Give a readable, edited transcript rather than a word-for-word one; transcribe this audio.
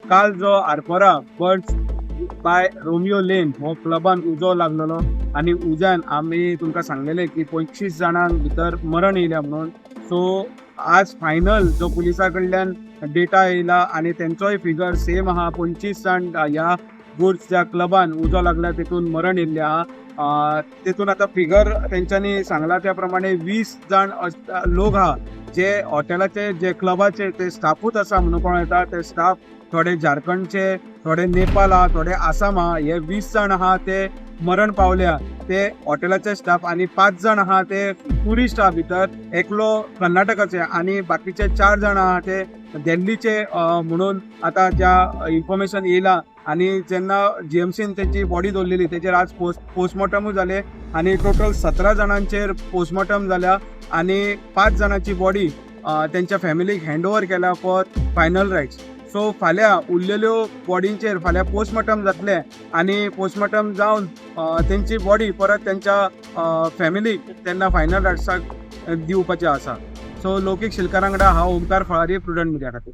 काल जो Arpora birds by Romeo Lane हो क्लबान उजो लागलेलो आणि उज्यान आम्ही तुमकां सांगलेले की 25 जाणांक भितर मरण येयल्या म्हणून. सो आज फायनल जो पुलिसा कडल्यान डेटा येयला आणि त्यांचोय फिगर सेम आहा. 25 जाण ह्या गुड्स ज्या क्लबान उजो लागला तेतून मरण येयल्ले आहा. तेतून आता फिगर तेंच्यांनी सांगला त्या प्रमाणे 20 जाण लोक आहा जे हॉटेलाचे जे क्लबाचे ते स्टाफूच आसा म्हणून येता. ते स्टाफ थोडे झारखंडचे, थोडे नेपाळ आहा, थोडे आसाम आहा. हे 20 जाण आहा ते मरण पावल्या. ते हॉटेलाचे स्टाफ आणि 5 जाण आहा ते टुरिस्ट आहा भितर. एकलो कर्नाटकाचे आणि बाकीचे 4 जाण आहा ते दिल्लीचे म्हणून आता ज्या इन्फॉर्मेशन येयला. आणि जेन्ना जीएमसीन त्यांची बॉडी दवरलेली तेचेर आज पोस्टमॉर्टमूय जाले आणि टोटल 17 जाणांचेर पोस्टमॉर्टम जाल्या आणि 5 जाणांची बॉडी त्यांच्या फॅमिलीक हँडओव्हर केल्या फॉर फायनल रायट्स. सो फाल्यां उरलेल्यो बॉडींचेर फाल्यां पोस्टमॉर्टम जातले आणि पोस्टमॉर्टम जावन तेंची बॉडी परत त्यांच्या फॅमिलीक तेन्ना फायनल रायट्साक दिवपाचें आसा. सो लौकीक शिलकारा वांगडा हांव ओमकार फळारी, प्रुडंट मिडिया खातीर.